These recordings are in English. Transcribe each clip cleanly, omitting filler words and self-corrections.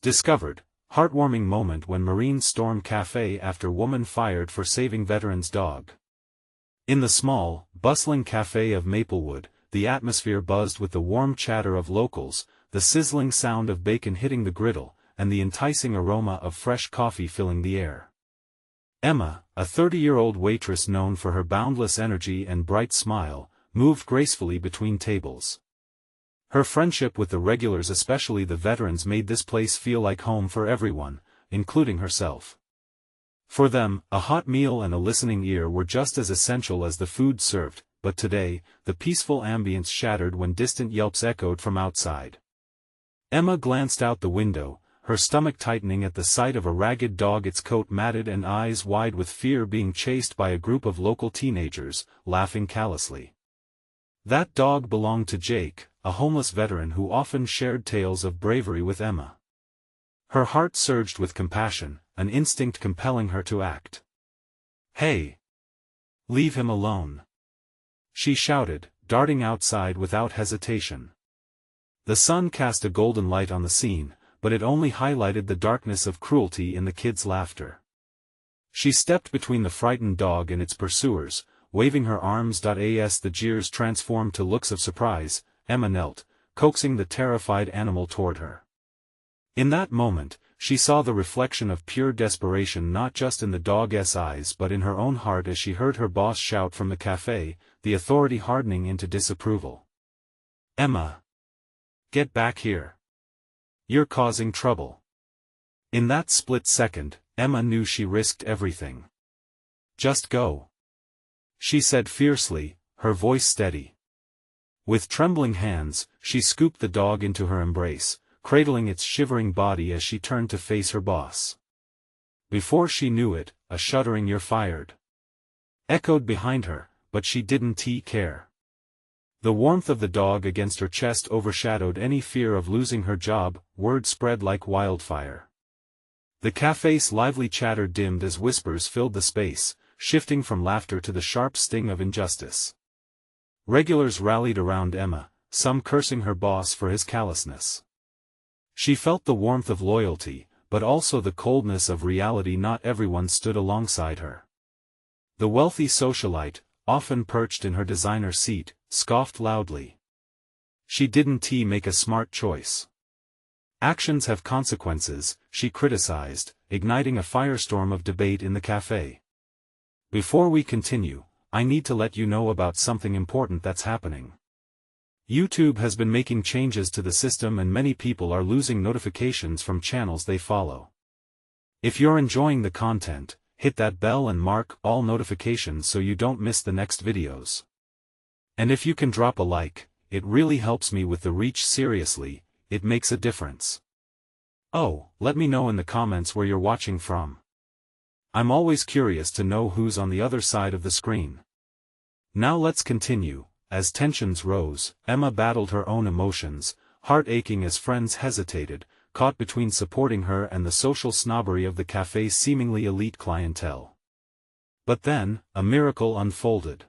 Discovered, heartwarming moment when Marines storm Café after woman fired for saving veteran's dog. In the small, bustling café of Maplewood, the atmosphere buzzed with the warm chatter of locals, the sizzling sound of bacon hitting the griddle, and the enticing aroma of fresh coffee filling the air. Emma, a 30-year-old waitress known for her boundless energy and bright smile, moved gracefully between tables. Her friendship with the regulars, especially the veterans, made this place feel like home for everyone, including herself. For them, a hot meal and a listening ear were just as essential as the food served, but today, the peaceful ambience shattered when distant yelps echoed from outside. Emma glanced out the window, her stomach tightening at the sight of a ragged dog, its coat matted and eyes wide with fear, being chased by a group of local teenagers, laughing callously. That dog belonged to Jake, a homeless veteran who often shared tales of bravery with Emma. Her heart surged with compassion, an instinct compelling her to act. "Hey! Leave him alone!" she shouted, darting outside without hesitation. The sun cast a golden light on the scene, but it only highlighted the darkness of cruelty in the kids' laughter. She stepped between the frightened dog and its pursuers, waving her arms. As the jeers transformed to looks of surprise, Emma knelt, coaxing the terrified animal toward her. In that moment, she saw the reflection of pure desperation not just in the dog's eyes but in her own heart as she heard her boss shout from the café, the authority hardening into disapproval. "Emma! Get back here! You're causing trouble!" In that split second, Emma knew she risked everything. "Just go," she said fiercely, her voice steady. With trembling hands, she scooped the dog into her embrace, cradling its shivering body as she turned to face her boss. Before she knew it, a shuddering "You're fired" echoed behind her, but she didn't care. The warmth of the dog against her chest overshadowed any fear of losing her job. Word spread like wildfire. The café's lively chatter dimmed as whispers filled the space, shifting from laughter to the sharp sting of injustice. Regulars rallied around Emma, some cursing her boss for his callousness. She felt the warmth of loyalty, but also the coldness of reality. Not everyone stood alongside her. The wealthy socialite, often perched in her designer seat, scoffed loudly. She didn't make a smart choice. "Actions have consequences," she criticized, igniting a firestorm of debate in the café. "Before we continue, I need to let you know about something important that's happening. YouTube has been making changes to the system and many people are losing notifications from channels they follow. If you're enjoying the content, hit that bell and mark all notifications so you don't miss the next videos. And if you can drop a like, it really helps me with the reach. Seriously, it makes a difference. Oh, let me know in the comments where you're watching from. I'm always curious to know who's on the other side of the screen." Now let's continue. As tensions rose, Emma battled her own emotions, heart aching as friends hesitated, caught between supporting her and the social snobbery of the café's seemingly elite clientele. But then, a miracle unfolded.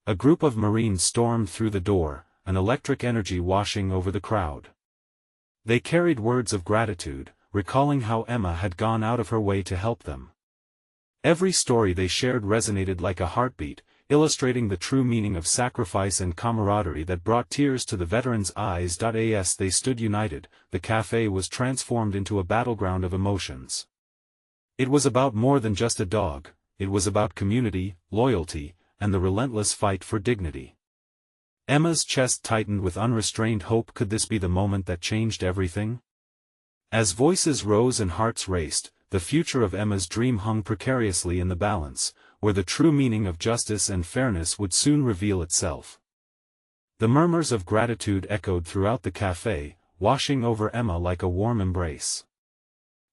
A group of Marines stormed through the door, an electric energy washing over the crowd. They carried words of gratitude, recalling how Emma had gone out of her way to help them. Every story they shared resonated like a heartbeat, illustrating the true meaning of sacrifice and camaraderie that brought tears to the veterans' eyes. As they stood united, the café was transformed into a battleground of emotions. It was about more than just a dog, it was about community, loyalty, and the relentless fight for dignity. Emma's chest tightened with unrestrained hope. Could this be the moment that changed everything? As voices rose and hearts raced, the future of Emma's dream hung precariously in the balance, where the true meaning of justice and fairness would soon reveal itself. The murmurs of gratitude echoed throughout the café, washing over Emma like a warm embrace.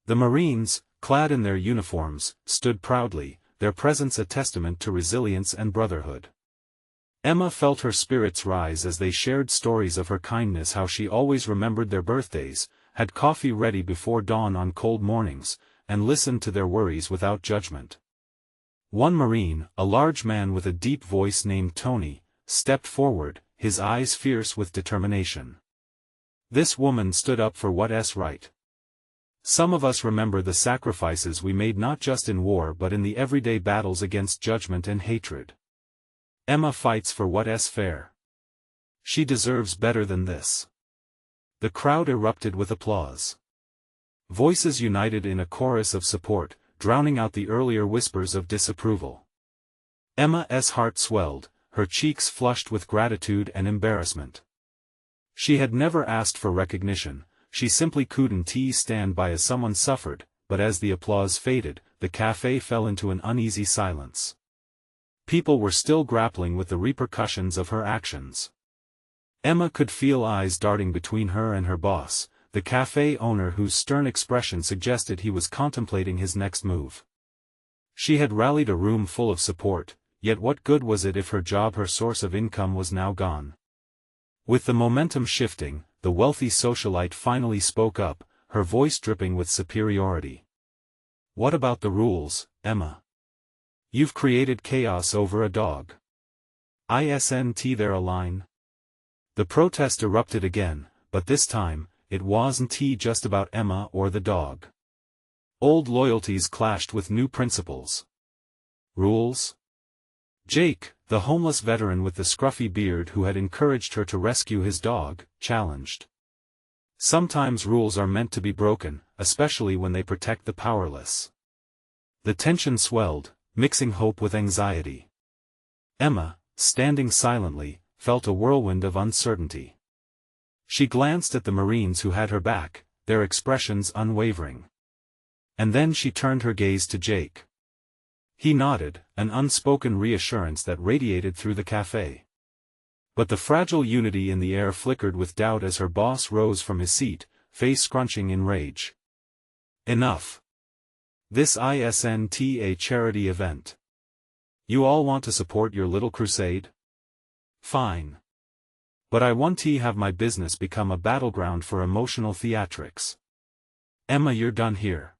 The Marines, clad in their uniforms, stood proudly, their presence a testament to resilience and brotherhood. Emma felt her spirits rise as they shared stories of her kindness, how she always remembered their birthdays, had coffee ready before dawn on cold mornings, and listened to their worries without judgment. One Marine, a large man with a deep voice named Tony, stepped forward, his eyes fierce with determination. This woman stood up for what's right. Some of us remember the sacrifices we made not just in war but in the everyday battles against judgment and hatred. Emma fights for what's fair. She deserves better than this. The crowd erupted with applause. Voices united in a chorus of support, drowning out the earlier whispers of disapproval. Emma's heart swelled, her cheeks flushed with gratitude and embarrassment. She had never asked for recognition, she simply couldn't stand by as someone suffered, but as the applause faded, the café fell into an uneasy silence. People were still grappling with the repercussions of her actions. Emma could feel eyes darting between her and her boss, the café owner whose stern expression suggested he was contemplating his next move. She had rallied a room full of support, yet what good was it if her job, her source of income, was now gone? With the momentum shifting, the wealthy socialite finally spoke up, her voice dripping with superiority. "What about the rules, Emma? You've created chaos over a dog. Isn't there a line?" The protest erupted again, but this time, it wasn't just about Emma or the dog. Old loyalties clashed with new principles. Rules? Jake, the homeless veteran with the scruffy beard who had encouraged her to rescue his dog, challenged. Sometimes rules are meant to be broken, especially when they protect the powerless. The tension swelled, mixing hope with anxiety. Emma, standing silently, felt a whirlwind of uncertainty. She glanced at the Marines who had her back, their expressions unwavering. And then she turned her gaze to Jake. He nodded, an unspoken reassurance that radiated through the café. But the fragile unity in the air flickered with doubt as her boss rose from his seat, face scrunching in rage. "Enough. This isn't a charity event. You all want to support your little crusade? Fine. But I want to have my business become a battleground for emotional theatrics. Emma, you're done here."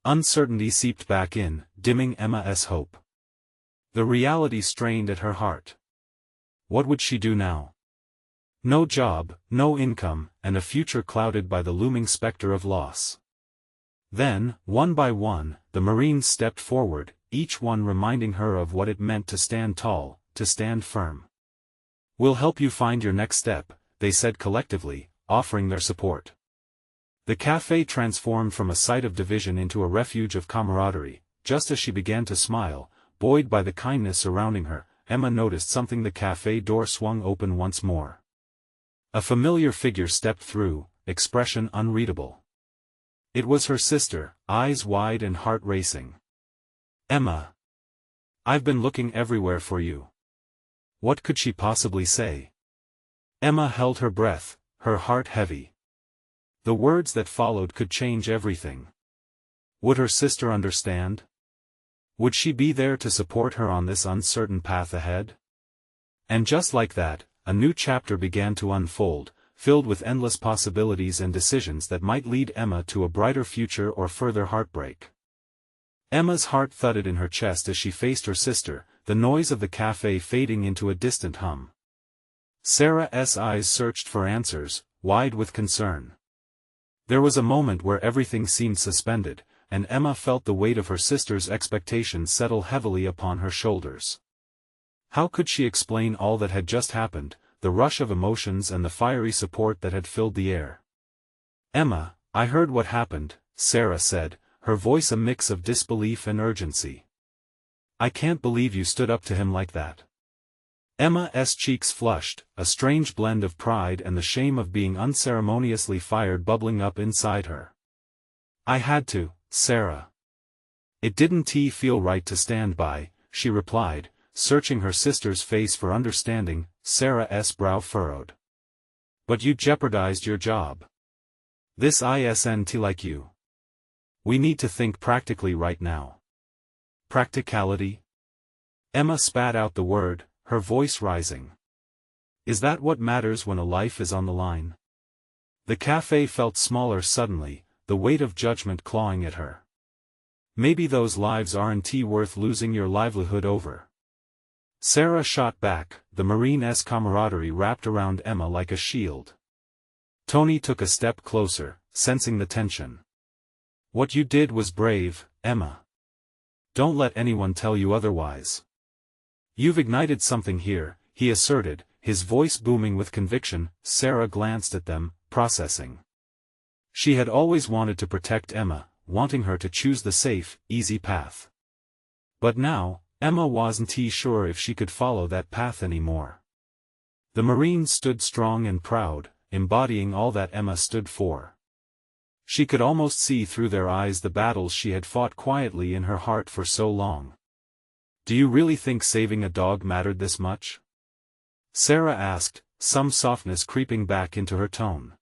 Uncertainty seeped back in, dimming Emma's hope. The reality strained at her heart. What would she do now? No job, no income, and a future clouded by the looming specter of loss. Then, one by one, the Marines stepped forward, each one reminding her of what it meant to stand tall, to stand firm. "We'll help you find your next step," they said collectively, offering their support. The café transformed from a site of division into a refuge of camaraderie. Just as she began to smile, buoyed by the kindness surrounding her, Emma noticed something. The café door swung open once more. A familiar figure stepped through, expression unreadable. It was her sister, eyes wide and heart racing. "Emma. I've been looking everywhere for you." What could she possibly say? Emma held her breath, her heart heavy. The words that followed could change everything. Would her sister understand? Would she be there to support her on this uncertain path ahead? And just like that, a new chapter began to unfold, filled with endless possibilities and decisions that might lead Emma to a brighter future or further heartbreak. Emma's heart thudded in her chest as she faced her sister, the noise of the café fading into a distant hum. Sarah's eyes searched for answers, wide with concern. There was a moment where everything seemed suspended, and Emma felt the weight of her sister's expectations settle heavily upon her shoulders. How could she explain all that had just happened, the rush of emotions and the fiery support that had filled the air? "Emma, I heard what happened," Sarah said, her voice a mix of disbelief and urgency. "I can't believe you stood up to him like that." Emma's cheeks flushed, a strange blend of pride and the shame of being unceremoniously fired bubbling up inside her. "I had to, Sarah. It didn't feel right to stand by," she replied, searching her sister's face for understanding. Sarah's brow furrowed. "But you jeopardized your job. This isn't like you. We need to think practically right now." "Practicality?" Emma spat out the word, her voice rising. "Is that what matters when a life is on the line?" The café felt smaller suddenly, the weight of judgment clawing at her. "Maybe those lives aren't worth losing your livelihood over." Sarah shot back, the Marine's camaraderie wrapped around Emma like a shield. Tony took a step closer, sensing the tension. What you did was brave, Emma. Don't let anyone tell you otherwise. You've ignited something here, he asserted, his voice booming with conviction. Sarah glanced at them, processing. She had always wanted to protect Emma, wanting her to choose the safe, easy path. But now, Emma wasn't sure if she could follow that path anymore. The Marine stood strong and proud, embodying all that Emma stood for. She could almost see through their eyes the battles she had fought quietly in her heart for so long. Do you really think saving a dog mattered this much? Sarah asked, some softness creeping back into her tone.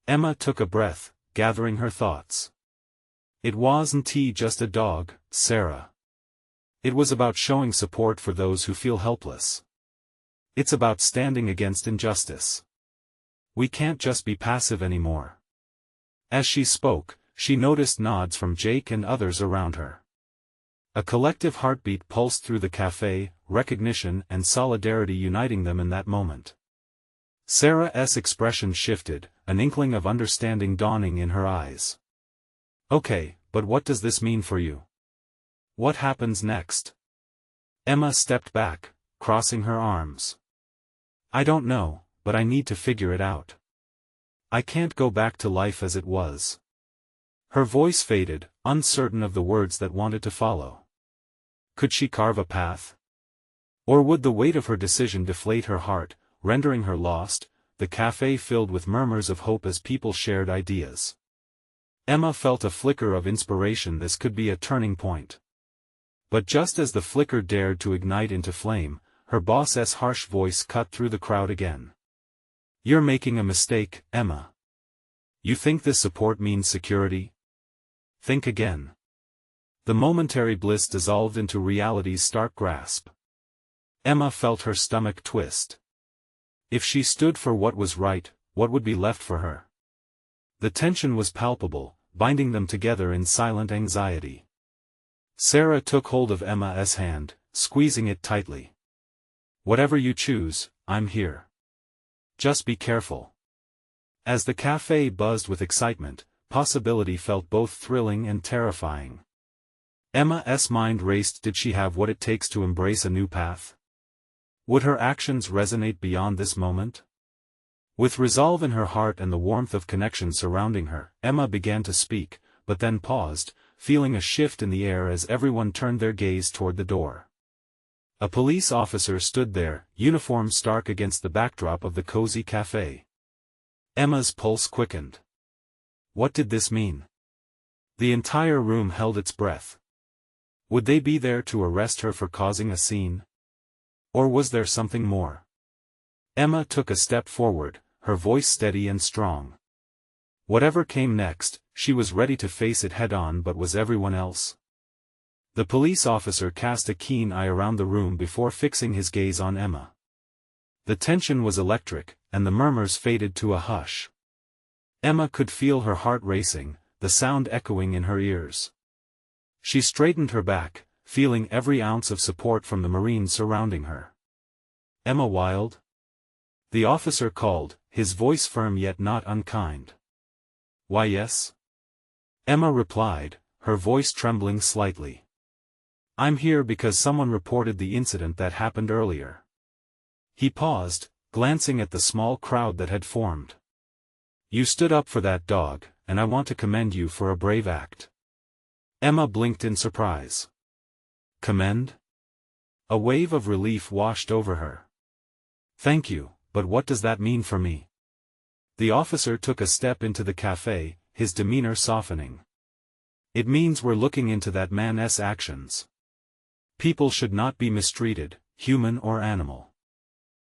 Emma took a breath, gathering her thoughts. It wasn't just a dog, Sarah. It was about showing support for those who feel helpless. It's about standing against injustice. We can't just be passive anymore. As she spoke, she noticed nods from Jake and others around her. A collective heartbeat pulsed through the cafe, recognition and solidarity uniting them in that moment. Sarah's expression shifted, an inkling of understanding dawning in her eyes. Okay, but what does this mean for you? What happens next? Emma stepped back, crossing her arms. I don't know, but I need to figure it out. I can't go back to life as it was. Her voice faded, uncertain of the words that wanted to follow. Could she carve a path? Or would the weight of her decision deflate her heart, rendering her lost? The cafe filled with murmurs of hope as people shared ideas. Emma felt a flicker of inspiration. This could be a turning point. But just as the flicker dared to ignite into flame, her boss's harsh voice cut through the crowd again. You're making a mistake, Emma. You think this support means security? Think again. The momentary bliss dissolved into reality's stark grasp. Emma felt her stomach twist. If she stood for what was right, what would be left for her? The tension was palpable, binding them together in silent anxiety. Sarah took hold of Emma's hand, squeezing it tightly. Whatever you choose, I'm here. Just be careful. As the cafe buzzed with excitement, possibility felt both thrilling and terrifying. Emma's mind raced. Did she have what it takes to embrace a new path? Would her actions resonate beyond this moment? With resolve in her heart and the warmth of connection surrounding her, Emma began to speak, but then paused, feeling a shift in the air as everyone turned their gaze toward the door. A police officer stood there, uniform stark against the backdrop of the cozy cafe. Emma's pulse quickened. What did this mean? The entire room held its breath. Would they be there to arrest her for causing a scene? Or was there something more? Emma took a step forward, her voice steady and strong. Whatever came next, she was ready to face it head-on. But was everyone else? The police officer cast a keen eye around the room before fixing his gaze on Emma. The tension was electric, and the murmurs faded to a hush. Emma could feel her heart racing, the sound echoing in her ears. She straightened her back, feeling every ounce of support from the Marines surrounding her. Emma Wilde? The officer called, his voice firm yet not unkind. Why yes? Emma replied, her voice trembling slightly. I'm here because someone reported the incident that happened earlier. He paused, glancing at the small crowd that had formed. You stood up for that dog, and I want to commend you for a brave act. Emma blinked in surprise. Commend? A wave of relief washed over her. Thank you, but what does that mean for me? The officer took a step into the cafe, his demeanor softening. It means we're looking into that man's actions. People should not be mistreated, human or animal.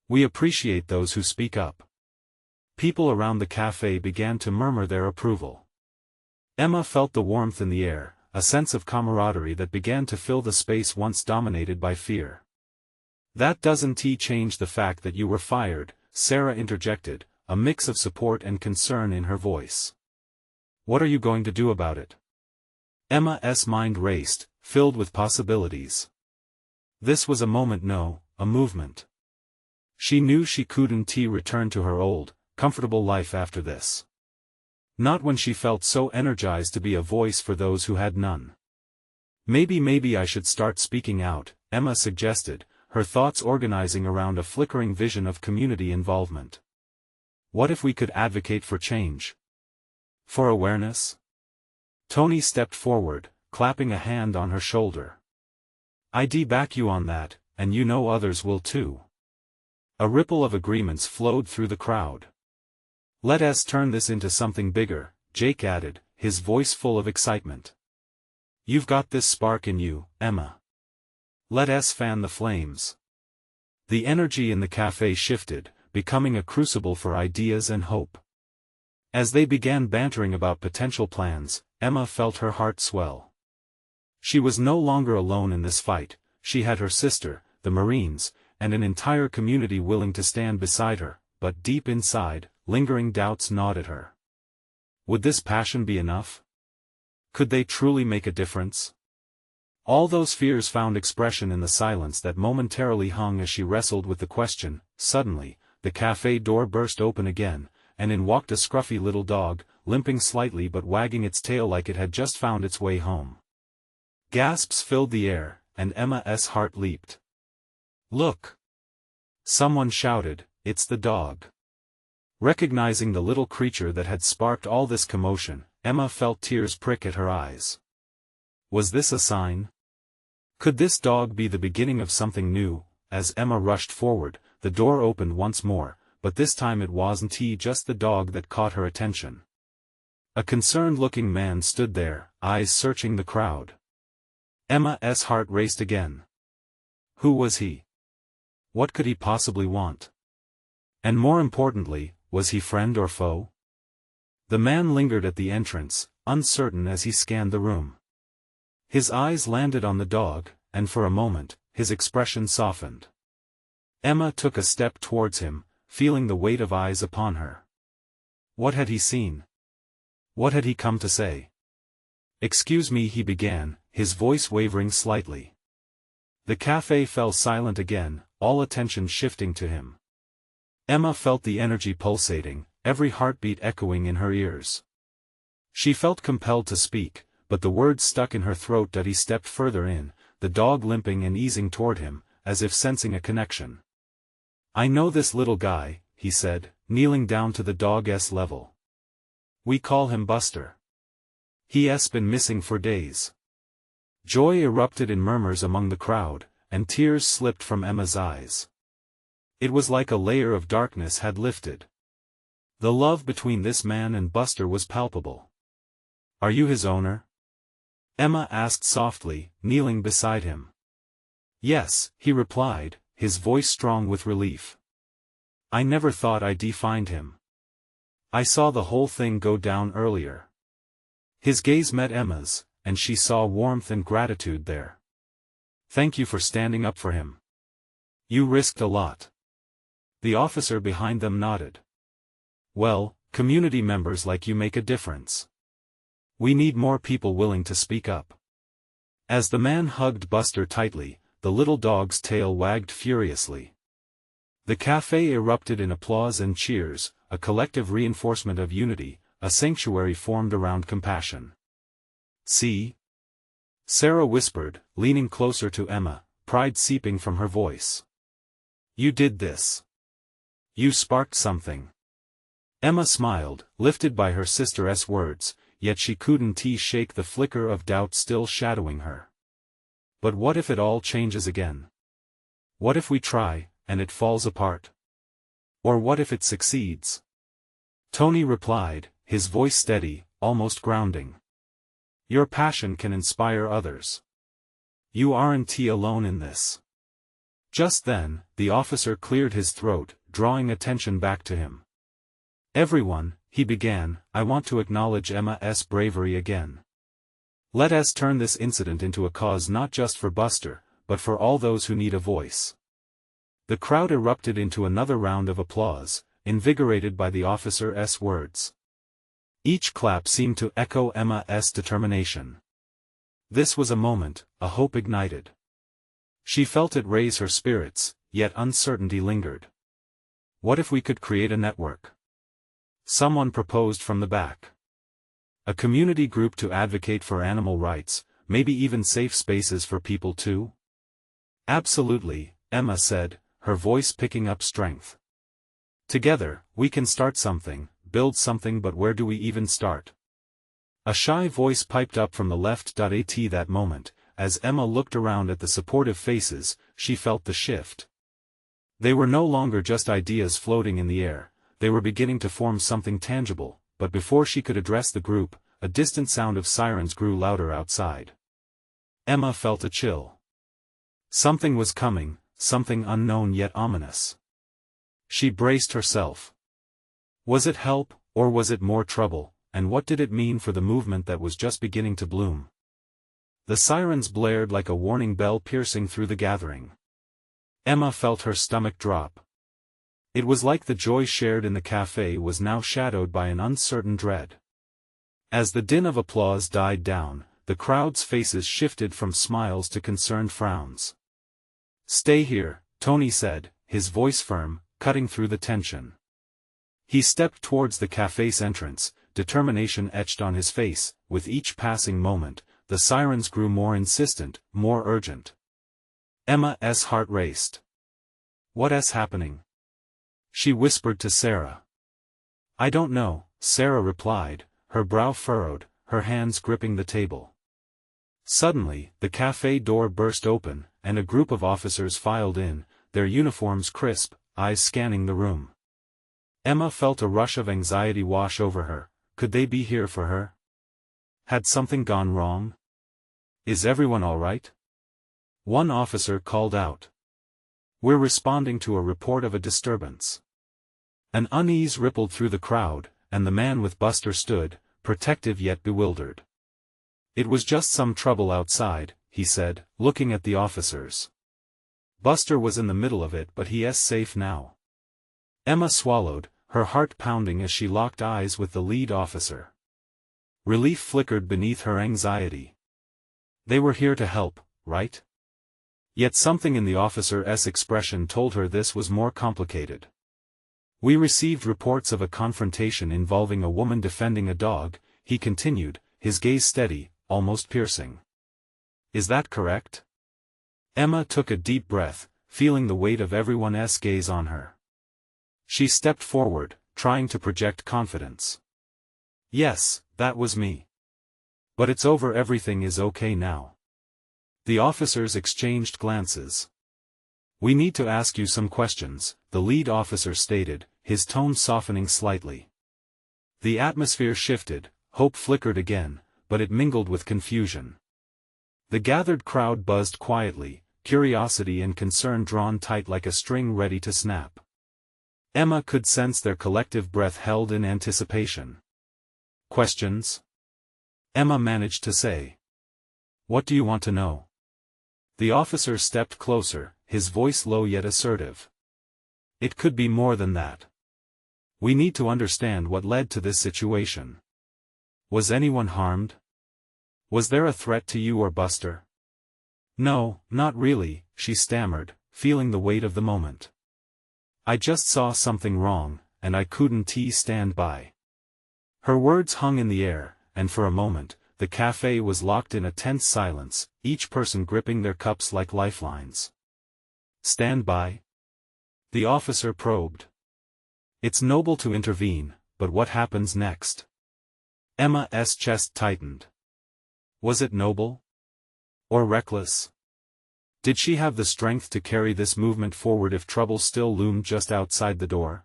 We appreciate those who speak up. People around the cafe began to murmur their approval. Emma felt the warmth in the air, a sense of camaraderie that began to fill the space once dominated by fear. That doesn't change the fact that you were fired, Sarah interjected, a mix of support and concern in her voice. What are you going to do about it? Emma's mind raced, filled with possibilities. This was a moment, no, a movement. She knew she couldn't return to her old, comfortable life after this. Not when she felt so energized to be a voice for those who had none. Maybe I should start speaking out, Emma suggested, her thoughts organizing around a flickering vision of community involvement. What if we could advocate for change? For awareness? Tony stepped forward, clapping a hand on her shoulder. I'd back you on that, and you know others will too. A ripple of agreements flowed through the crowd. Let us turn this into something bigger, Jake added, his voice full of excitement. You've got this spark in you, Emma. Let us fan the flames. The energy in the cafe shifted, becoming a crucible for ideas and hope. As they began bantering about potential plans, Emma felt her heart swell. She was no longer alone in this fight. She had her sister, the Marines, and an entire community willing to stand beside her, but deep inside, lingering doubts gnawed at her. Would this passion be enough? Could they truly make a difference? All those fears found expression in the silence that momentarily hung as she wrestled with the question. Suddenly, the cafe door burst open again, and in walked a scruffy little dog, limping slightly but wagging its tail like it had just found its way home. Gasps filled the air, and Emma's heart leaped. Look! Someone shouted, it's the dog. Recognizing the little creature that had sparked all this commotion, Emma felt tears prick at her eyes. Was this a sign? Could this dog be the beginning of something new? As Emma rushed forward, the door opened once more, but this time it wasn't just the dog that caught her attention. A concerned-looking man stood there, eyes searching the crowd. Emma's heart raced again. Who was he? What could he possibly want? And more importantly, was he friend or foe? The man lingered at the entrance, uncertain as he scanned the room. His eyes landed on the dog, and for a moment, his expression softened. Emma took a step towards him, feeling the weight of eyes upon her. What had he seen? What had he come to say? Excuse me, he began, his voice wavering slightly. The cafe fell silent again, all attention shifting to him. Emma felt the energy pulsating, every heartbeat echoing in her ears. She felt compelled to speak, but the words stuck in her throat. He stepped further in, the dog limping and easing toward him, as if sensing a connection. I know this little guy, he said, kneeling down to the dog's level. We call him Buster. He's been missing for days. Joy erupted in murmurs among the crowd, and tears slipped from Emma's eyes. It was like a layer of darkness had lifted. The love between this man and Buster was palpable. Are you his owner? Emma asked softly, kneeling beside him. Yes, he replied, his voice strong with relief. I never thought I'd find him. I saw the whole thing go down earlier. His gaze met Emma's, and she saw warmth and gratitude there. Thank you for standing up for him. You risked a lot. The officer behind them nodded. Well, community members like you make a difference. We need more people willing to speak up. As the man hugged Buster tightly, the little dog's tail wagged furiously. The cafe erupted in applause and cheers, a collective reinforcement of unity, a sanctuary formed around compassion. See? Sarah whispered, leaning closer to Emma, pride seeping from her voice. You did this. You sparked something. Emma smiled, lifted by her sister's words, yet she couldn't shake the flicker of doubt still shadowing her. But what if it all changes again? What if we try, and it falls apart? Or what if it succeeds? Tony replied, his voice steady, almost grounding. Your passion can inspire others. You aren't alone in this. Just then, the officer cleared his throat, drawing attention back to him. Everyone, he began, I want to acknowledge Emma's bravery again. Let us turn this incident into a cause not just for Buster, but for all those who need a voice. The crowd erupted into another round of applause, invigorated by the officer's words. Each clap seemed to echo Emma's determination. This was a moment, a hope ignited. She felt it raise her spirits, yet uncertainty lingered. What if we could create a network? Someone proposed from the back. A community group to advocate for animal rights, maybe even safe spaces for people too? Absolutely, Emma said, her voice picking up strength. Together, we can start something, build something, but where do we even start? A shy voice piped up from the left. At that moment, as Emma looked around at the supportive faces, she felt the shift. They were no longer just ideas floating in the air, they were beginning to form something tangible, but before she could address the group, a distant sound of sirens grew louder outside. Emma felt a chill. Something was coming, something unknown yet ominous. She braced herself. Was it help, or was it more trouble, and what did it mean for the movement that was just beginning to bloom? The sirens blared like a warning bell piercing through the gathering. Emma felt her stomach drop. It was like the joy shared in the café was now shadowed by an uncertain dread. As the din of applause died down, the crowd's faces shifted from smiles to concerned frowns. "Stay here," Tony said, his voice firm, cutting through the tension. He stepped towards the café's entrance, determination etched on his face. With each passing moment, the sirens grew more insistent, more urgent. Emma's heart raced. "What's happening?" she whispered to Sarah. "I don't know," Sarah replied, her brow furrowed, her hands gripping the table. Suddenly, the café door burst open, and a group of officers filed in, their uniforms crisp, eyes scanning the room. Emma felt a rush of anxiety wash over her. Could they be here for her? Had something gone wrong? "Is everyone all right?" One officer called out. "We're responding to a report of a disturbance." An unease rippled through the crowd, and the man with Buster stood, protective yet bewildered. "It was just some trouble outside," he said, looking at the officers. Buster was in the middle of it, but he's safe now. Emma swallowed, her heart pounding as she locked eyes with the lead officer. Relief flickered beneath her anxiety. They were here to help, right? Yet something in the officer's expression told her this was more complicated. "We received reports of a confrontation involving a woman defending a dog," he continued, his gaze steady, almost piercing. "Is that correct?" Emma took a deep breath, feeling the weight of everyone's gaze on her. She stepped forward, trying to project confidence. "Yes, that was me. But it's over. Everything is okay now." The officers exchanged glances. "We need to ask you some questions," the lead officer stated, his tone softening slightly. The atmosphere shifted, hope flickered again, but it mingled with confusion. The gathered crowd buzzed quietly, curiosity and concern drawn tight like a string ready to snap. Emma could sense their collective breath held in anticipation. "Questions?" Emma managed to say. "What do you want to know?" The officer stepped closer, his voice low yet assertive. "It could be more than that. We need to understand what led to this situation. Was anyone harmed? Was there a threat to you or Buster?" "No, not really," she stammered, feeling the weight of the moment. "I just saw something wrong, and I couldn't stand by." Her words hung in the air, and for a moment, the café was locked in a tense silence, each person gripping their cups like lifelines. "Stand by?" the officer probed. "It's noble to intervene, but what happens next?" Emma's chest tightened. Was it noble? Or reckless? Did she have the strength to carry this movement forward if trouble still loomed just outside the door?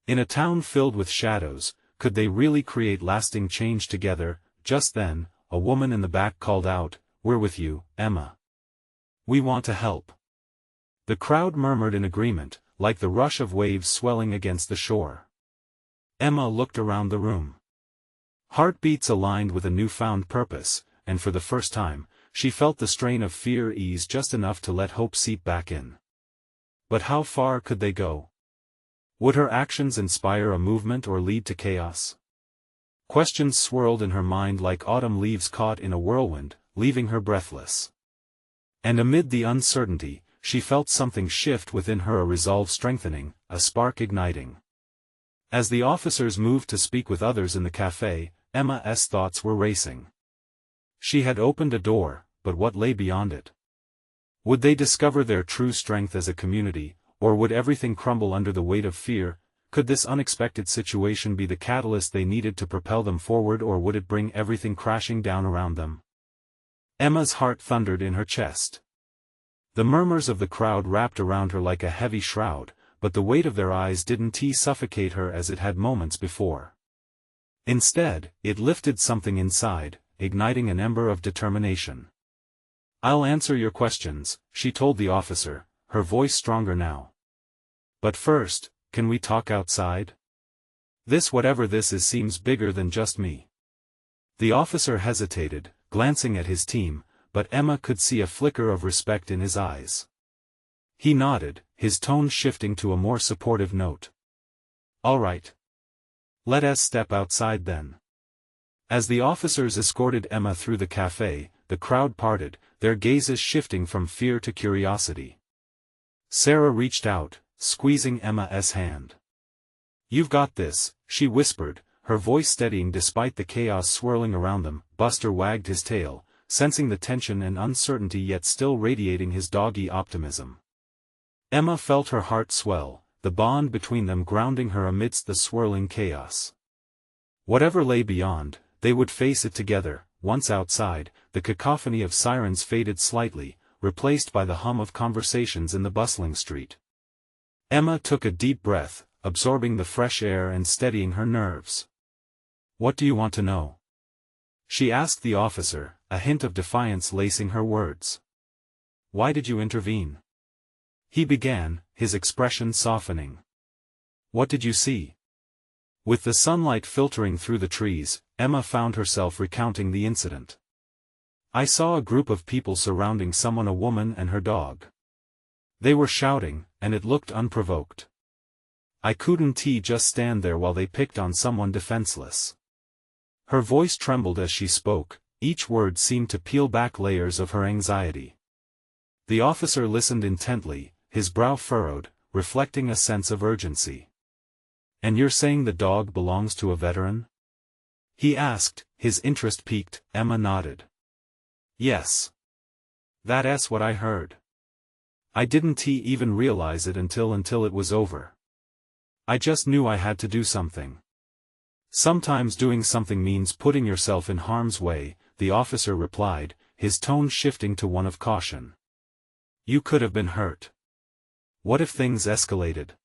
In a town filled with shadows, could they really create lasting change together? Just then, a woman in the back called out, "We're with you, Emma. We want to help." The crowd murmured in agreement, like the rush of waves swelling against the shore. Emma looked around the room. Heartbeats aligned with a newfound purpose, and for the first time, she felt the strain of fear ease just enough to let hope seep back in. But how far could they go? Would her actions inspire a movement or lead to chaos? Questions swirled in her mind like autumn leaves caught in a whirlwind, leaving her breathless. And amid the uncertainty, she felt something shift within her, a resolve strengthening, a spark igniting. As the officers moved to speak with others in the café, Emma's thoughts were racing. She had opened a door, but what lay beyond it? Would they discover their true strength as a community, or would everything crumble under the weight of fear? Could this unexpected situation be the catalyst they needed to propel them forward, or would it bring everything crashing down around them? Emma's heart thundered in her chest. The murmurs of the crowd wrapped around her like a heavy shroud, but the weight of their eyes didn't suffocate her as it had moments before. Instead, it lifted something inside, igniting an ember of determination. "I'll answer your questions," she told the officer, her voice stronger now. "But first, can we talk outside? This whatever this is seems bigger than just me." The officer hesitated, glancing at his team, but Emma could see a flicker of respect in his eyes. He nodded, his tone shifting to a more supportive note. "All right. Let us step outside then." As the officers escorted Emma through the café, the crowd parted, their gazes shifting from fear to curiosity. Sarah reached out, squeezing Emma's hand. "You've got this," she whispered, her voice steadying despite the chaos swirling around them. Buster wagged his tail, sensing the tension and uncertainty yet still radiating his doggy optimism. Emma felt her heart swell, the bond between them grounding her amidst the swirling chaos. Whatever lay beyond, they would face it together. Once outside, the cacophony of sirens faded slightly, replaced by the hum of conversations in the bustling street. Emma took a deep breath, absorbing the fresh air and steadying her nerves. "What do you want to know?" she asked the officer, a hint of defiance lacing her words. "Why did you intervene?" he began, his expression softening. "What did you see?" With the sunlight filtering through the trees, Emma found herself recounting the incident. "I saw a group of people surrounding someone, a woman and her dog. They were shouting, and it looked unprovoked. I couldn't just stand there while they picked on someone defenseless." Her voice trembled as she spoke, each word seemed to peel back layers of her anxiety. The officer listened intently, his brow furrowed, reflecting a sense of urgency. "And you're saying the dog belongs to a veteran?" he asked, his interest piqued. Emma nodded. "Yes. That's what I heard. I didn't even realize it until it was over. I just knew I had to do something." "Sometimes doing something means putting yourself in harm's way," the officer replied, his tone shifting to one of caution. "You could have been hurt. What if things escalated?"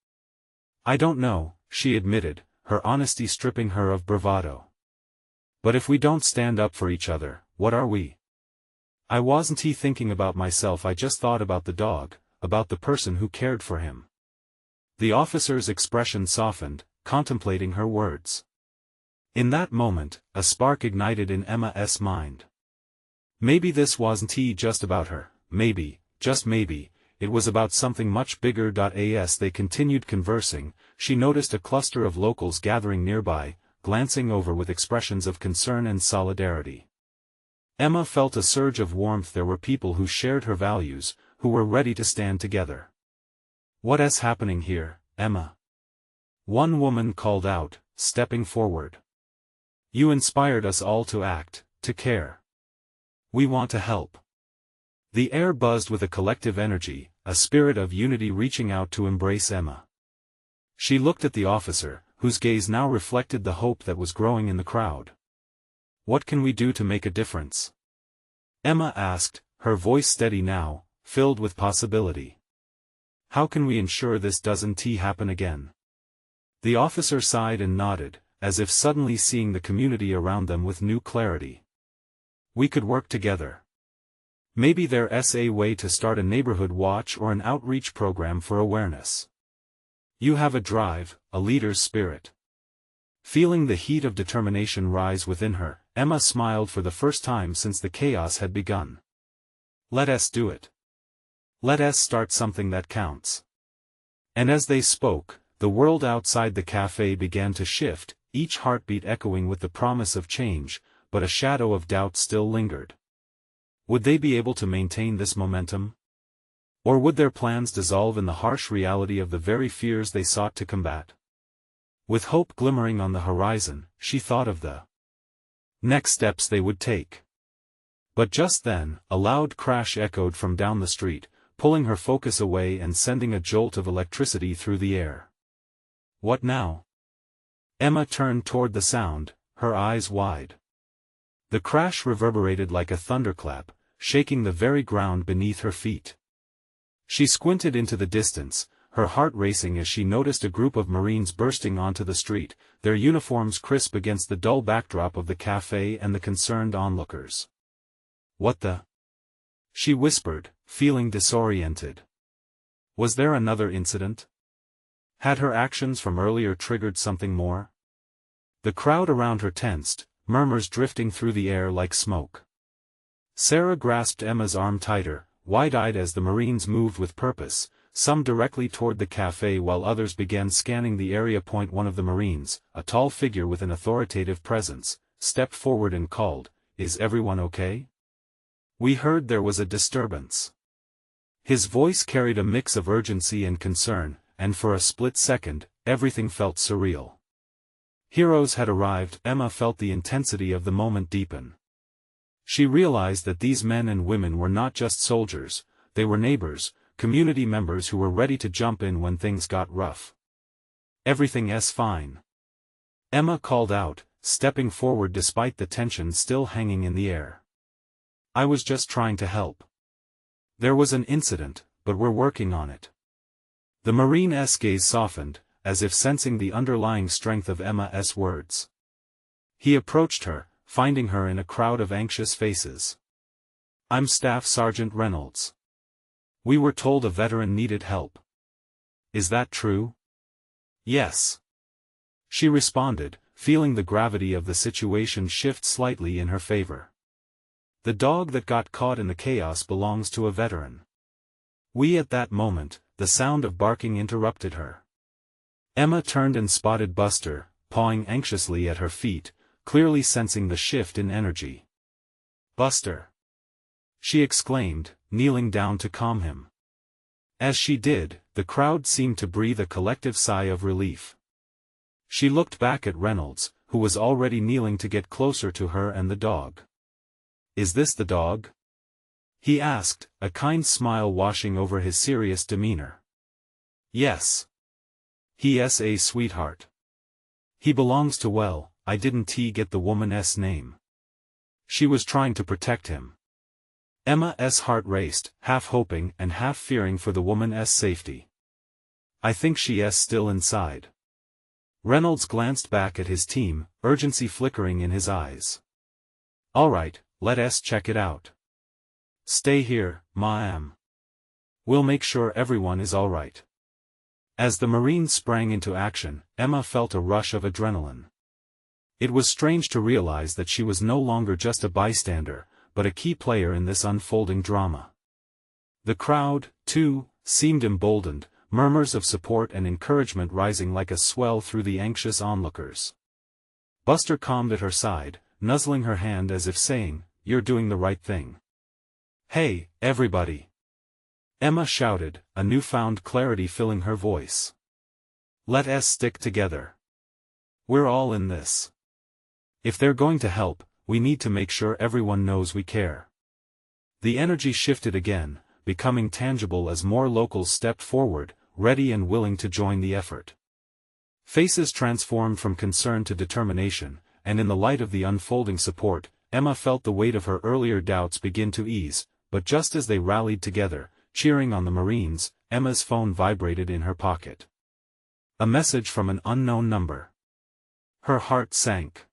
"I don't know," she admitted, her honesty stripping her of bravado. "But if we don't stand up for each other, what are we?" "I wasn't thinking about myself, I just thought about the dog, about the person who cared for him." The officer's expression softened, contemplating her words. In that moment, a spark ignited in Emma's mind. Maybe this wasn't just about her, maybe, just maybe, it was about something much bigger. As they continued conversing, she noticed a cluster of locals gathering nearby, glancing over with expressions of concern and solidarity. Emma felt a surge of warmth. There were people who shared her values, who were ready to stand together. "What's happening here, Emma?" one woman called out, stepping forward. "You inspired us all to act, to care. We want to help." The air buzzed with a collective energy, a spirit of unity reaching out to embrace Emma. She looked at the officer, whose gaze now reflected the hope that was growing in the crowd. "What can we do to make a difference?" Emma asked, her voice steady now, filled with possibility. "How can we ensure this doesn't happen again?" The officer sighed and nodded, as if suddenly seeing the community around them with new clarity. "We could work together. Maybe there's a way to start a neighborhood watch or an outreach program for awareness. You have a drive, a leader's spirit." Feeling the heat of determination rise within her, Emma smiled for the first time since the chaos had begun. "Let us do it. Let us start something that counts." And as they spoke, the world outside the café began to shift, each heartbeat echoing with the promise of change, but a shadow of doubt still lingered. Would they be able to maintain this momentum? Or would their plans dissolve in the harsh reality of the very fears they sought to combat? With hope glimmering on the horizon, she thought of the next steps they would take. But just then, a loud crash echoed from down the street, pulling her focus away and sending a jolt of electricity through the air. What now? Emma turned toward the sound, her eyes wide. The crash reverberated like a thunderclap, shaking the very ground beneath her feet. She squinted into the distance, her heart racing as she noticed a group of Marines bursting onto the street, their uniforms crisp against the dull backdrop of the café and the concerned onlookers. What the? She whispered, feeling disoriented. Was there another incident? Had her actions from earlier triggered something more? The crowd around her tensed, murmurs drifting through the air like smoke. Sarah grasped Emma's arm tighter, wide-eyed as the Marines moved with purpose, some directly toward the café while others began scanning the area. One of the Marines, a tall figure with an authoritative presence, stepped forward and called, "Is everyone okay? We heard there was a disturbance." His voice carried a mix of urgency and concern, and for a split second, everything felt surreal. Heroes had arrived. Emma felt the intensity of the moment deepen. She realized that these men and women were not just soldiers, they were neighbors, community members who were ready to jump in when things got rough. "Everything's fine," Emma called out, stepping forward despite the tension still hanging in the air. "I was just trying to help. There was an incident, but we're working on it." The Marine's gaze softened, as if sensing the underlying strength of Emma's words. He approached her, finding her in a crowd of anxious faces. "I'm Staff Sergeant Reynolds. We were told a veteran needed help. Is that true?" "Yes," she responded, feeling the gravity of the situation shift slightly in her favor. "The dog that got caught in the chaos belongs to a veteran." At that moment, the sound of barking interrupted her. Emma turned and spotted Buster, pawing anxiously at her feet, clearly sensing the shift in energy. "Buster!" she exclaimed, kneeling down to calm him. As she did, the crowd seemed to breathe a collective sigh of relief. She looked back at Reynolds, who was already kneeling to get closer to her and the dog. "Is this the dog?" he asked, a kind smile washing over his serious demeanor. "Yes. He's a sweetheart. He belongs to well, I didn't get the woman's name." She was trying to protect him. Emma's heart raced, half hoping and half fearing for the woman's safety. "I think she's still inside." Reynolds glanced back at his team, urgency flickering in his eyes. "All right, let's check it out. Stay here, ma'am. We'll make sure everyone is all right." As the Marines sprang into action, Emma felt a rush of adrenaline. It was strange to realize that she was no longer just a bystander, but a key player in this unfolding drama. The crowd, too, seemed emboldened, murmurs of support and encouragement rising like a swell through the anxious onlookers. Buster calmed at her side, nuzzling her hand as if saying, "You're doing the right thing." "Hey, everybody!" Emma shouted, a newfound clarity filling her voice. "Let's stick together. We're all in this. If they're going to help, we need to make sure everyone knows we care." The energy shifted again, becoming tangible as more locals stepped forward, ready and willing to join the effort. Faces transformed from concern to determination, and in the light of the unfolding support, Emma felt the weight of her earlier doubts begin to ease, but just as they rallied together, cheering on the Marines, Emma's phone vibrated in her pocket. A message from an unknown number. Her heart sank.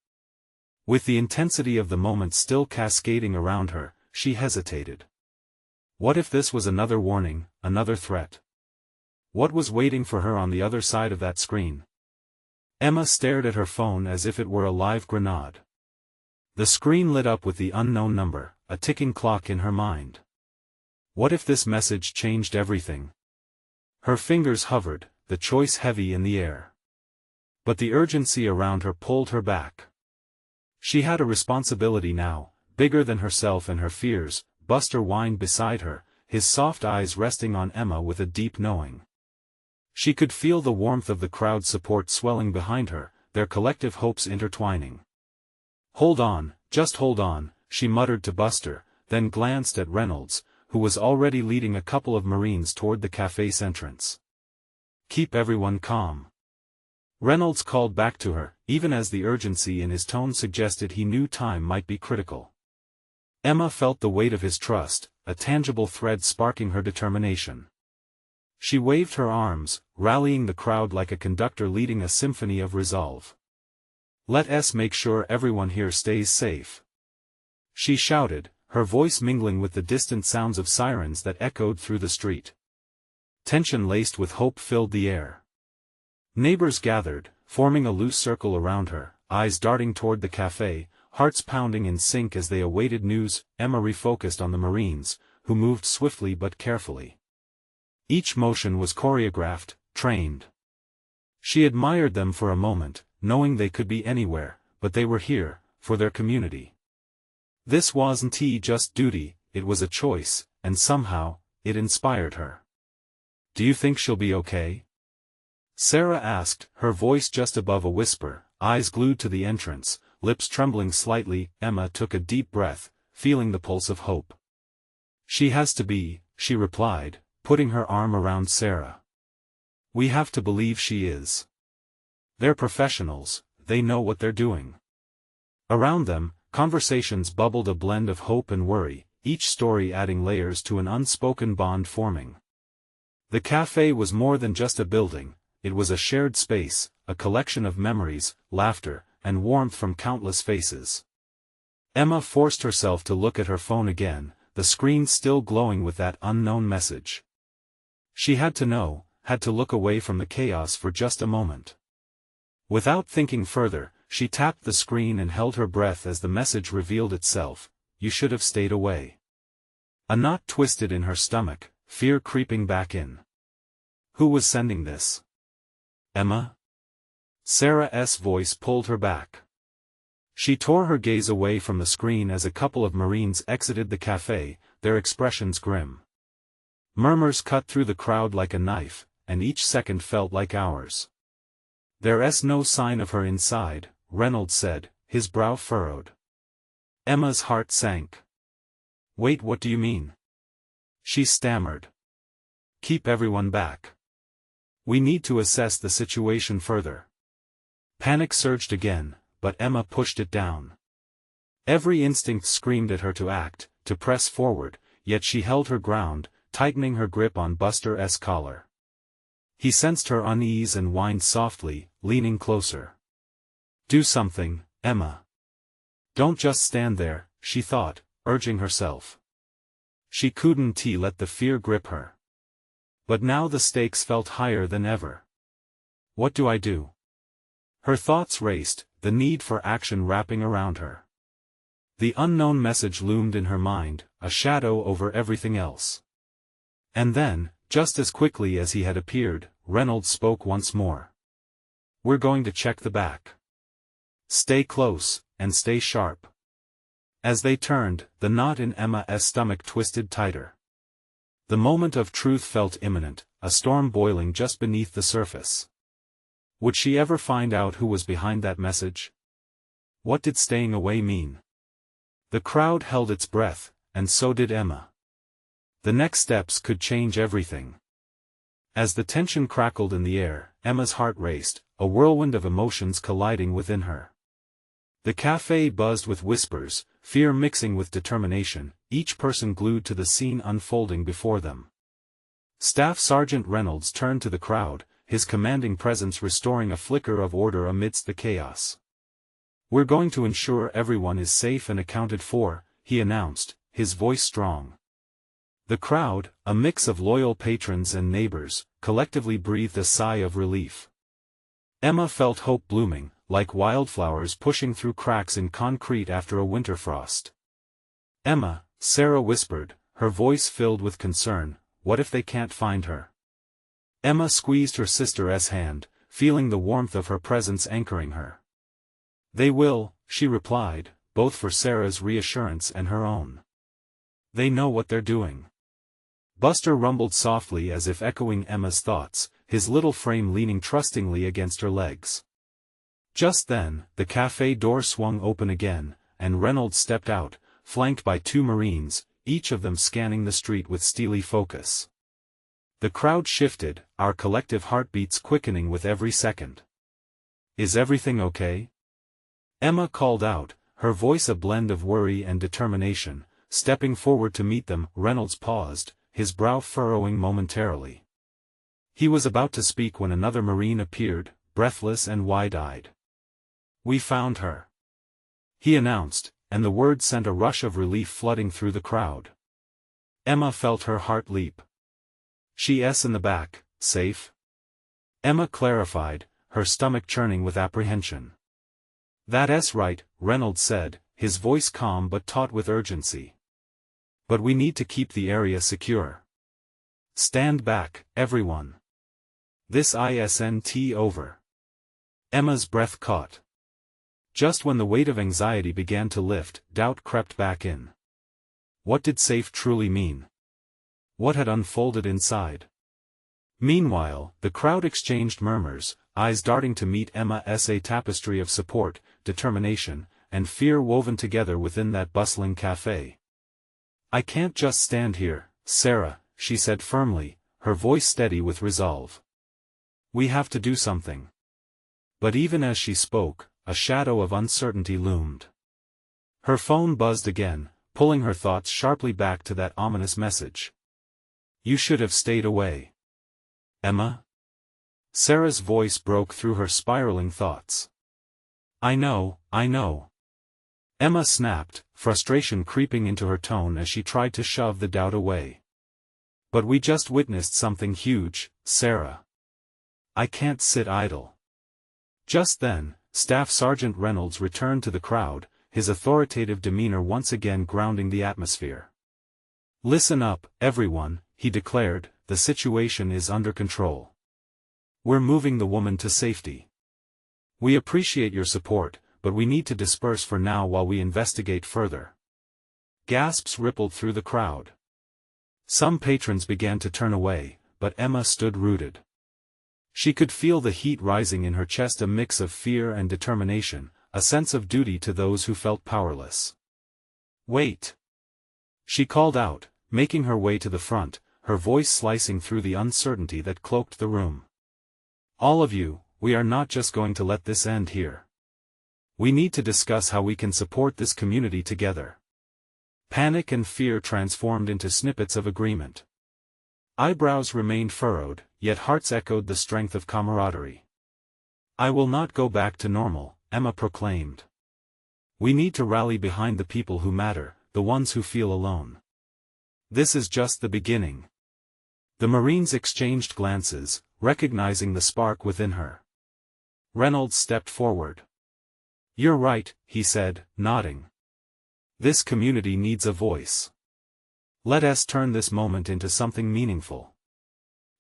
With the intensity of the moment still cascading around her, she hesitated. What if this was another warning, another threat? What was waiting for her on the other side of that screen? Emma stared at her phone as if it were a live grenade. The screen lit up with the unknown number, a ticking clock in her mind. What if this message changed everything? Her fingers hovered, the choice heavy in the air. But the urgency around her pulled her back. She had a responsibility now, bigger than herself and her fears. Buster whined beside her, his soft eyes resting on Emma with a deep knowing. She could feel the warmth of the crowd's support swelling behind her, their collective hopes intertwining. "Hold on, just hold on, she muttered to Buster, then glanced at Reynolds, who was already leading a couple of Marines toward the café's entrance. Keep everyone calm. Reynolds called back to her, even as the urgency in his tone suggested he knew time might be critical. Emma felt the weight of his trust, a tangible thread sparking her determination. She waved her arms, rallying the crowd like a conductor leading a symphony of resolve. Let us make sure everyone here stays safe. She shouted, her voice mingling with the distant sounds of sirens that echoed through the street. Tension laced with hope filled the air. Neighbors gathered, forming a loose circle around her, eyes darting toward the café, hearts pounding in sync as they awaited news. Emma refocused on the Marines, who moved swiftly but carefully. Each motion was choreographed, trained. She admired them for a moment, knowing they could be anywhere, but they were here, for their community. This wasn't just duty, it was a choice, and somehow, it inspired her. Do you think she'll be okay? Sarah asked, her voice just above a whisper, eyes glued to the entrance, lips trembling slightly. Emma took a deep breath, feeling the pulse of hope. She has to be, she replied, putting her arm around Sarah. We have to believe she is. They're professionals, they know what they're doing. Around them, conversations bubbled, a blend of hope and worry, each story adding layers to an unspoken bond forming. The café was more than just a building, it was a shared space, a collection of memories, laughter, and warmth from countless faces. Emma forced herself to look at her phone again, the screen still glowing with that unknown message. She had to know, had to look away from the chaos for just a moment. Without thinking further, she tapped the screen and held her breath as the message revealed itself. You should have stayed away. A knot twisted in her stomach, fear creeping back in. Who was sending this? Emma? Sarah's voice pulled her back. She tore her gaze away from the screen as a couple of Marines exited the café, their expressions grim. Murmurs cut through the crowd like a knife, and each second felt like hours. There's no sign of her inside, Reynolds said, his brow furrowed. Emma's heart sank. Wait, what do you mean? She stammered. Keep everyone back. We need to assess the situation further. Panic surged again, but Emma pushed it down. Every instinct screamed at her to act, to press forward, yet she held her ground, tightening her grip on Buster's collar. He sensed her unease and whined softly, leaning closer. Do something, Emma. Don't just stand there, she thought, urging herself. She couldn't let the fear grip her. But now the stakes felt higher than ever. What do I do? Her thoughts raced, the need for action wrapping around her. The unknown message loomed in her mind, a shadow over everything else. And then, just as quickly as he had appeared, Reynolds spoke once more. We're going to check the back. Stay close, and stay sharp. As they turned, the knot in Emma's stomach twisted tighter. The moment of truth felt imminent, a storm boiling just beneath the surface. Would she ever find out who was behind that message? What did staying away mean? The crowd held its breath, and so did Emma. The next steps could change everything. As the tension crackled in the air, Emma's heart raced, a whirlwind of emotions colliding within her. The café buzzed with whispers, fear mixing with determination, each person glued to the scene unfolding before them. Staff Sergeant Reynolds turned to the crowd, his commanding presence restoring a flicker of order amidst the chaos. We're going to ensure everyone is safe and accounted for, he announced, his voice strong. The crowd, a mix of loyal patrons and neighbors, collectively breathed a sigh of relief. Emma felt hope blooming, like wildflowers pushing through cracks in concrete after a winter frost. Emma, Sarah whispered, her voice filled with concern, what if they can't find her? Emma squeezed her sister's hand, feeling the warmth of her presence anchoring her. They will, she replied, both for Sarah's reassurance and her own. They know what they're doing. Buster rumbled softly as if echoing Emma's thoughts, his little frame leaning trustingly against her legs. Just then, the café door swung open again, and Reynolds stepped out, flanked by 2 Marines, each of them scanning the street with steely focus. The crowd shifted, our collective heartbeats quickening with every second. "Is everything okay?" Emma called out, her voice a blend of worry and determination, stepping forward to meet them. Reynolds paused, his brow furrowing momentarily. He was about to speak when another Marine appeared, breathless and wide-eyed. "We found her," he announced, and the word sent a rush of relief flooding through the crowd. Emma felt her heart leap. "She's in the back, safe?" Emma clarified, her stomach churning with apprehension. "That's right," Reynolds said, his voice calm but taut with urgency. "But we need to keep the area secure. Stand back, everyone. This isn't over." Emma's breath caught. Just when the weight of anxiety began to lift, doubt crept back in. What did safe truly mean? What had unfolded inside? Meanwhile, the crowd exchanged murmurs, eyes darting to meet Emma's a tapestry of support, determination, and fear woven together within that bustling café. "I can't just stand here, Sarah," she said firmly, her voice steady with resolve. "We have to do something." But even as she spoke, a shadow of uncertainty loomed. Her phone buzzed again, pulling her thoughts sharply back to that ominous message. "You should have stayed away." "Emma?" Sarah's voice broke through her spiraling thoughts. I know." Emma snapped, frustration creeping into her tone as she tried to shove the doubt away. "But we just witnessed something huge, Sarah. I can't sit idle." Just then, Staff Sergeant Reynolds returned to the crowd, his authoritative demeanor once again grounding the atmosphere. "Listen up, everyone," he declared, "the situation is under control. We're moving the woman to safety. We appreciate your support, but we need to disperse for now while we investigate further." Gasps rippled through the crowd. Some patrons began to turn away, but Emma stood rooted. She could feel the heat rising in her chest, a mix of fear and determination, a sense of duty to those who felt powerless. "Wait!" she called out, making her way to the front, her voice slicing through the uncertainty that cloaked the room. "All of you, we are not just going to let this end here. We need to discuss how we can support this community together." Panic and fear transformed into snippets of agreement. Eyebrows remained furrowed, yet hearts echoed the strength of camaraderie. "I will not go back to normal," Emma proclaimed. "We need to rally behind the people who matter, the ones who feel alone. This is just the beginning." The Marines exchanged glances, recognizing the spark within her. Reynolds stepped forward. "You're right," he said, nodding. "This community needs a voice. Let us turn this moment into something meaningful."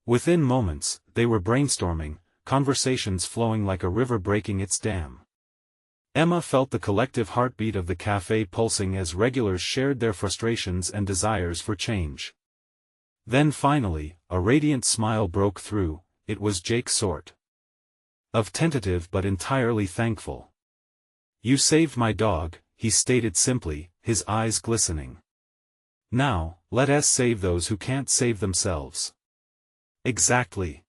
Within moments, they were brainstorming, conversations flowing like a river breaking its dam. Emma felt the collective heartbeat of the café pulsing as regulars shared their frustrations and desires for change. Then finally, a radiant smile broke through. It was Jake Sort. Of tentative but entirely thankful. "You saved my dog," he stated simply, his eyes glistening. "Now, let us save those who can't save themselves." "Exactly.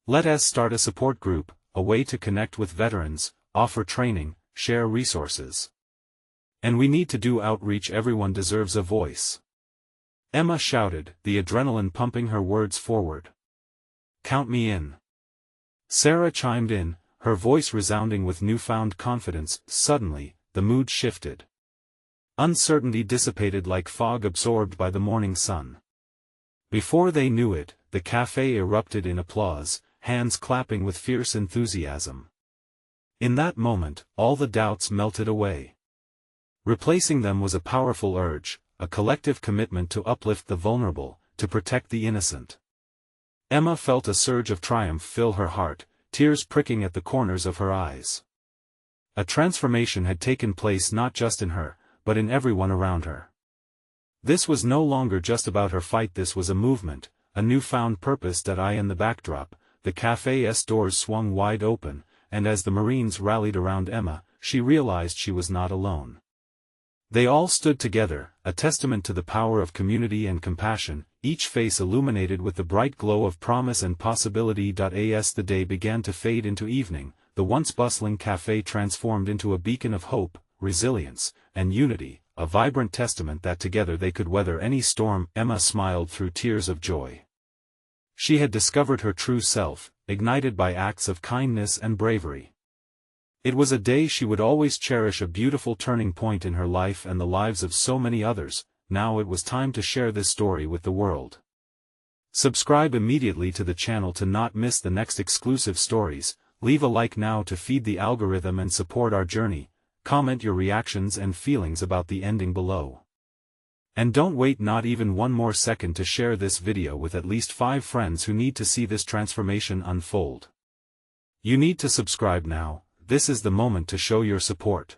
Let us start a support group, a way to connect with veterans, offer training, share resources. And we need to do outreach. Everyone deserves a voice." Emma shouted, the adrenaline pumping her words forward. "Count me in." Sarah chimed in, her voice resounding with newfound confidence. Suddenly, the mood shifted. Uncertainty dissipated like fog absorbed by the morning sun. Before they knew it, the café erupted in applause, hands clapping with fierce enthusiasm. In that moment, all the doubts melted away. Replacing them was a powerful urge, a collective commitment to uplift the vulnerable, to protect the innocent. Emma felt a surge of triumph fill her heart, tears pricking at the corners of her eyes. A transformation had taken place not just in her, but in everyone around her. This was no longer just about her fight, this was a movement, a newfound purpose. In the backdrop, the café's doors swung wide open, and as the Marines rallied around Emma, she realized she was not alone. They all stood together, a testament to the power of community and compassion, each face illuminated with the bright glow of promise and possibility. As the day began to fade into evening, the once bustling cafe transformed into a beacon of hope, resilience, and unity, a vibrant testament that together they could weather any storm. Emma smiled through tears of joy. She had discovered her true self, ignited by acts of kindness and bravery. It was a day she would always cherish, a beautiful turning point in her life and the lives of so many others. Now it was time to share this story with the world. Subscribe immediately to the channel to not miss the next exclusive stories, leave a like now to feed the algorithm and support our journey, comment your reactions and feelings about the ending below. And don't wait not even one more second to share this video with at least 5 friends who need to see this transformation unfold. You need to subscribe now. This is the moment to show your support.